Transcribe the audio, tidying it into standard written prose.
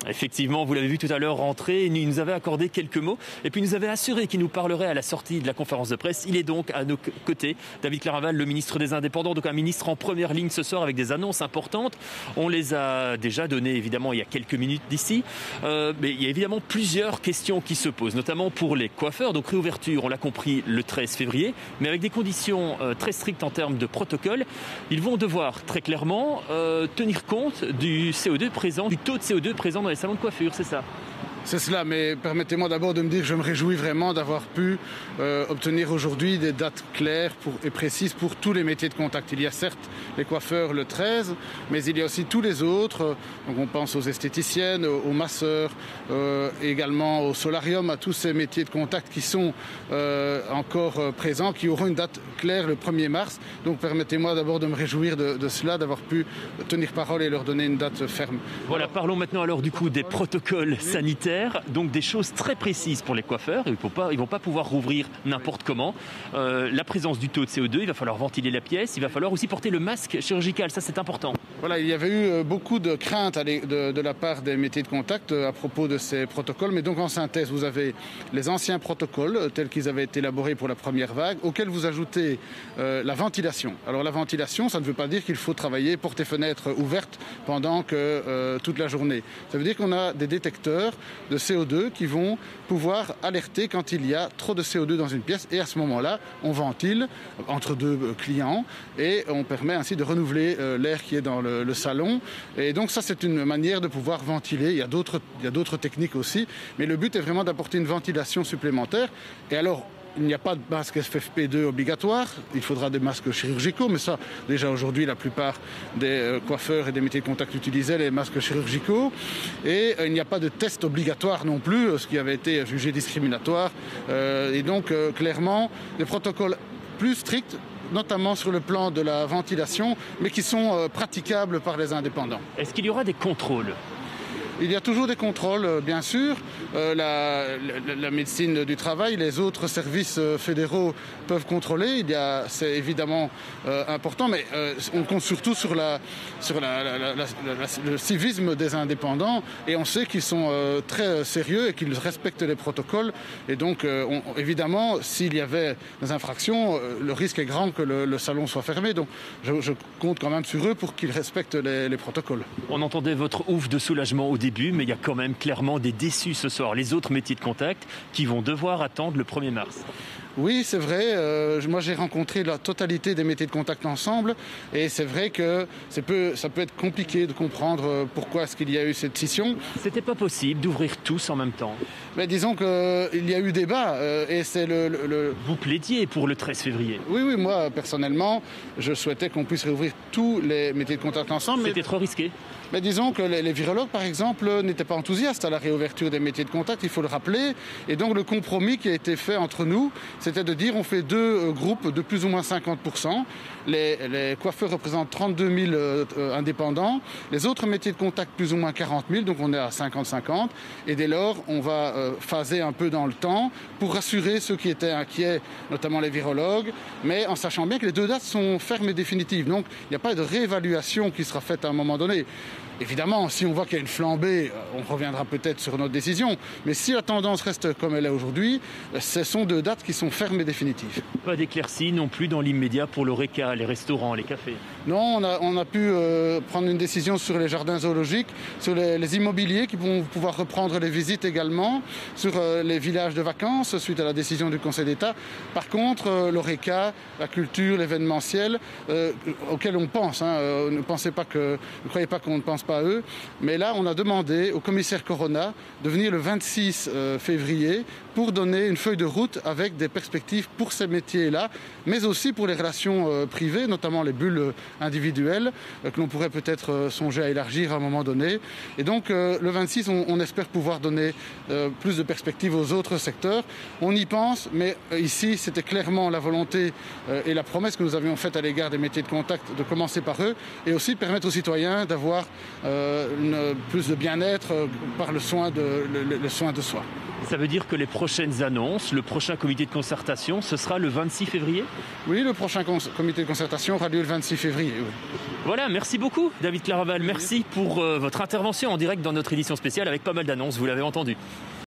Effectivement, vous l'avez vu tout à l'heure rentrer, il nous avait accordé quelques mots et puis il nous avait assuré qu'il nous parlerait à la sortie de la conférence de presse. Il est donc à nos côtés, David Claraval, le ministre des Indépendants, donc un ministre en première ligne ce soir avec des annonces importantes. On les a déjà données évidemment il y a quelques minutes d'ici, mais il y a évidemment plusieurs questions qui se posent, notamment pour les coiffeurs. Donc réouverture, on l'a compris, le 13 février, mais avec des conditions très strictes en termes de protocole. Ils vont devoir très clairement tenir compte du CO2 présent, du taux de CO2 présent dans les salons de coiffure, c'est ça? C'est cela, mais permettez-moi d'abord de me dire que je me réjouis vraiment d'avoir pu obtenir aujourd'hui des dates claires et précises pour tous les métiers de contact. Il y a certes les coiffeurs le 13, mais il y a aussi tous les autres. Donc on pense aux esthéticiennes, aux masseurs, également au solarium, à tous ces métiers de contact qui sont encore présents, qui auront une date claire le 1er mars. Donc permettez-moi d'abord de me réjouir de cela, d'avoir pu tenir parole et leur donner une date ferme. Voilà, parlons maintenant alors du coup des protocoles sanitaires. Donc des choses très précises pour les coiffeurs. Ils ne vont pas pouvoir rouvrir n'importe comment. La présence du taux de CO2, il va falloir ventiler la pièce. Il va falloir aussi porter le masque chirurgical. Ça, c'est important. Voilà, il y avait eu beaucoup de craintes de la part des métiers de contact à propos de ces protocoles. Mais donc en synthèse, vous avez les anciens protocoles tels qu'ils avaient été élaborés pour la première vague, auxquels vous ajoutez la ventilation. Alors la ventilation, ça ne veut pas dire qu'il faut travailler portes et fenêtres ouvertes pendant toute la journée. Ça veut dire qu'on a des détecteurs de CO2 qui vont pouvoir alerter quand il y a trop de CO2 dans une pièce et à ce moment-là, on ventile entre deux clients et on permet ainsi de renouveler l'air qui est dans le salon. Et donc ça, c'est une manière de pouvoir ventiler. Il y a d'autres techniques aussi, mais le but est vraiment d'apporter une ventilation supplémentaire. Et alors, il n'y a pas de masque FFP2 obligatoire, il faudra des masques chirurgicaux, mais ça, déjà aujourd'hui, la plupart des coiffeurs et des métiers de contact utilisaient les masques chirurgicaux. Et il n'y a pas de test obligatoire non plus, ce qui avait été jugé discriminatoire. Et donc, clairement, des protocoles plus stricts, notamment sur le plan de la ventilation, mais qui sont praticables par les indépendants. Est-ce qu'il y aura des contrôles ? Il y a toujours des contrôles, bien sûr. La médecine du travail, les autres services fédéraux peuvent contrôler. C'est évidemment important, mais on compte surtout sur le civisme des indépendants. Et on sait qu'ils sont très sérieux et qu'ils respectent les protocoles. Et donc, évidemment, s'il y avait des infractions, le risque est grand que le salon soit fermé. Donc, je compte quand même sur eux pour qu'ils respectent les protocoles. On entendait votre ouf de soulagement au début, mais il y a quand même clairement des déçus ce soir. Les autres métiers de contact qui vont devoir attendre le 1er mars. Oui, c'est vrai. Moi, j'ai rencontré la totalité des métiers de contact ensemble. Et c'est vrai que ça peut être compliqué de comprendre pourquoi est-ce qu'il y a eu cette scission. C'était pas possible d'ouvrir tous en même temps. Mais disons qu'il y a eu débat. Et c'est Vous plaidiez pour le 13 février. Oui, moi, personnellement, je souhaitais qu'on puisse réouvrir tous les métiers de contact ensemble. C'était trop risqué. Mais disons que les virologues, par exemple, n'étaient pas enthousiastes à la réouverture des métiers de contact, il faut le rappeler. Et donc le compromis qui a été fait entre nous, c'était de dire on fait deux groupes de plus ou moins 50%. Les coiffeurs représentent 32 000 indépendants. Les autres métiers de contact, plus ou moins 40 000, donc on est à 50-50. Et dès lors, on va phaser un peu dans le temps pour rassurer ceux qui étaient inquiets, notamment les virologues, mais en sachant bien que les deux dates sont fermes et définitives. Donc il n'y a pas de réévaluation qui sera faite à un moment donné. Évidemment, si on voit qu'il y a une flambée, on reviendra peut-être sur notre décision. Mais si la tendance reste comme elle est aujourd'hui, ce sont deux dates qui sont fermes et définitives. Pas d'éclaircies non plus dans l'immédiat pour l'Horeca, les restaurants, les cafés. Non, on a pu prendre une décision sur les jardins zoologiques, sur les immobiliers qui vont pouvoir reprendre les visites également, sur les villages de vacances suite à la décision du Conseil d'État. Par contre, l'Horeca, la culture, l'événementiel, auquel on pense, ne croyez pas qu'on ne pense pas à eux, mais là on a demandé au commissaire Corona de venir le 26 février pour donner une feuille de route avec des perspectives pour ces métiers-là, mais aussi pour les relations privées, notamment les bulles individuelles, que l'on pourrait peut-être songer à élargir à un moment donné. Et donc le 26, on espère pouvoir donner plus de perspectives aux autres secteurs. On y pense, mais ici c'était clairement la volonté et la promesse que nous avions faite à l'égard des métiers de contact de commencer par eux, et aussi permettre aux citoyens d'avoir plus de bien-être par le soin de soi. Ça veut dire que les prochaines annonces, le prochain comité de concertation, ce sera le 26 février ? Oui, le prochain comité de concertation aura lieu le 26 février. Oui. Voilà, merci beaucoup David Claraval. Merci pour votre intervention en direct dans notre édition spéciale avec pas mal d'annonces, vous l'avez entendu.